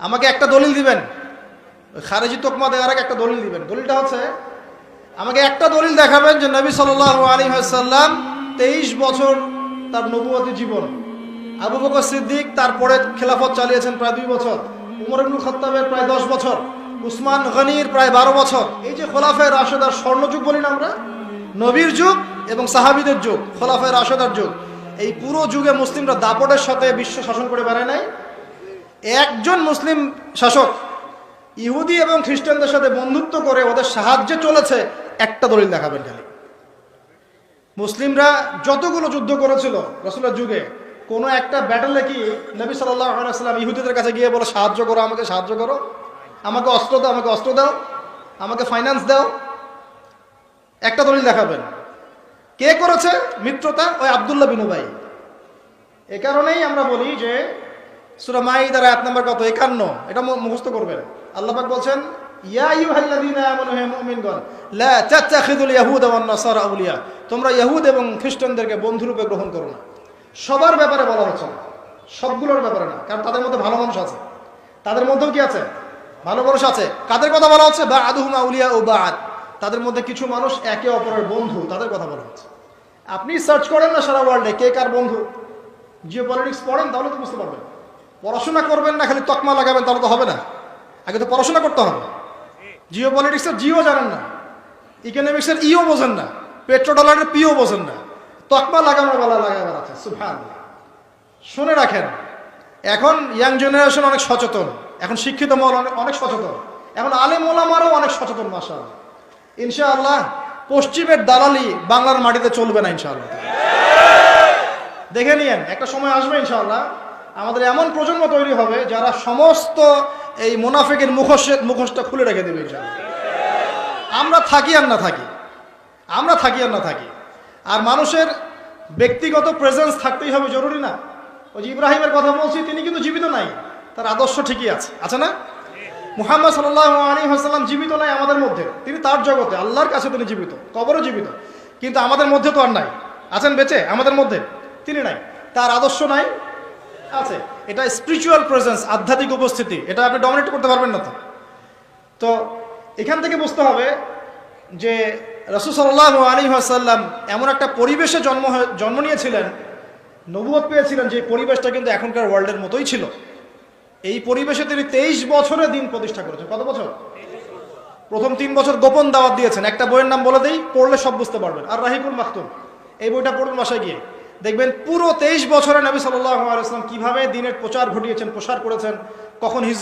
আমাকে একটা দলিল দিবেন, খারেজি তোকমা দেওয়ার আগে একটা দলিল দিবেন। দলিলটা হচ্ছে, আমাকে একটা দলিল দেখাবেন যে নবী সাল্লাল্লাহু আলাইহি ওয়াসাল্লাম 23 বছর তার নবুয়তি জীবন, আবু বকর সিদ্দিক তারপরে খেলাফত চালিয়েছেন প্রায় 2 বছর, উমর ইবনুল খাত্তাবের প্রায় 10 বছর, উসমান গনির প্রায় 12 বছর। এই যে খোলাফায়ে রাশেদার স্বর্ণযুগ বলি না আমরা, নবীর যুগ এবং সাহাবীদের যুগ, খোলাফায়ে রাশেদার যুগ, এই পুরো যুগে মুসলিমরা দাপটের সাথে বিশ্ব শাসন করে বেড়ায় নাই। একজন মুসলিম শাসক ইহুদি এবং খ্রিস্টানদের সাথে বন্ধুত্ব করে ওদের সাহায্যে চলেছে, একটা দলিল দেখাবেন খালি। মুসলিমরা যতগুলো যুদ্ধ করেছিল রাসূলের যুগে, কোনো একটা ব্যাটলে কি নবী সাল্লাল্লাহু আলাইহি ওয়াসাল্লাম ইহুদিদের কাছে গিয়ে বলে সাহায্য করো, আমাকে সাহায্য করো, আমাকে অস্ত্র দাও, আমাকে অস্ত্র দাও, আমাকে ফাইন্যান্স দাও? একটা দলিল দেখাবেন। কে করেছে মিত্রতা? ওই আব্দুল্লাহ বিন উবাই। এ কারণেই আমরা বলি যে সূরা মাইদার আয়াত নাম্বার কত, 51, এটা মুখস্থ করবেন। আল্লাহ পাক বলছেন, ইয়া আইয়ুহাল্লাযীনা আমানু, হে মুমিনগণ, লা তাত্তাখিযুল ইয়াহুদা ওয়ান নাসারা আউলিয়া, তোমরা ইহুদ এবং খ্রিস্টানদেরকে বন্ধুরূপে গ্রহণ করো না। সবার ব্যাপারে বলা হচ্ছে না, সবগুলোর ব্যাপারে না, কারণ তাদের মধ্যে ভালো মানুষ আছে, তাদের মধ্যেও কি আছে, ভালো মানুষ আছে। কাদের কথা বলা হচ্ছে? বা'দুহুম আউলিয়া ও বা'দ, তাদের মধ্যে কিছু মানুষ একে অপরের বন্ধু, তাদের কথা বলা হচ্ছে। আপনি সার্চ করেন না সারা ওয়ার্ল্ডে কে কার বন্ধু, জিওপলিটিক্স পড়েন, তাহলে তো বুঝতে পারবেন। পড়াশোনা করবেন না, খালি তকমা লাগাবেন, তাহলে তো হবে না। আগে তো পড়াশোনা করতে হবে। জিওপলিটিক্সের জিও জানেন না, ইকোনমিক্সের ইও বোঝেন না, পেট্রো ডলারের পিও বোঝেন না, তকমা লাগানোর বেলা লাগাবার আছে। সুবহানাল্লাহ। শুনে রাখেন, এখন ইয়াং জেনারেশন অনেক সচেতন, এখন শিক্ষিত মহল অনেক সচেতন, এখন আলেম ওলামারাও অনেক সচেতন। মাশাআল্লাহ, ইনশাআল্লাহ পশ্চিমের দালালি বাংলার মাটিতে চলবে না ইনশাআল্লাহ। দেখে নিয়েন, একটা সময় আসবে ইনশাআল্লাহ, আমাদের এমন প্রজন্ম তৈরি হবে যারা সমস্ত এই মুনাফিকের মুখোশটা খুলে রেখে দেবে ইনশাআল্লাহ। আমরা থাকি আর না থাকি, আমরা থাকি আর না থাকি। আর মানুষের ব্যক্তিগত প্রেজেন্স থাকতেই হবে, জরুরি না? ওই যে ইব্রাহিমের কথা বলছি, তিনি কিন্তু জীবিত নাই, তার আদর্শ ঠিকই আছে, আছে না? মুহাম্মদ সাল্লাল্লাহু আলাইহি ওয়াসাল্লাম জীবিত নাই আমাদের মধ্যে, তিনি তার জগতে আল্লাহর কাছে তিনি জীবিত, কবরে জীবিত, কিন্তু আমাদের মধ্যে তো আর নাই। আছেন বেঁচে আমাদের মধ্যে? তিনি নাই। তার আদর্শ নাই? আছে। এটা স্পিরিচুয়াল প্রেজেন্স, আধ্যাত্মিক উপস্থিতি, এটা আপনি ডমিনেট করতে পারবেন না। তো এখান থেকে বুঝতে হবে যে রাসূল সাল্লাল্লাহু আলাইহি ওয়াসাল্লাম এমন একটা পরিবেশে জন্ম নিয়েছিলেন, নবুয়ত পেয়েছিলেন, যে পরিবেশটা কিন্তু এখনকার ওয়ার্ল্ডের মতোই ছিল। এই পরিবেশে তিনি 23 বছরে দিন প্রতিষ্ঠা করেছেন। কত বছর? প্রথম 3 বছর গোপন দাওয়াত দিয়েছেন। একটা বইয়ের নাম বলে দেই, পড়লে সব বুঝতে পারবেন, আর রাহিকুল মাকতুম, এই বইটা পড়ুন বাসায় গিয়ে, দেখবেন পুরো 23 বছরে নবী সাল্লাল্লাহু আলাইহি ওয়াসাল্লাম কিভাবে দিনের প্রচার ঘটিয়েছেন, প্রসার করেছেন, কখন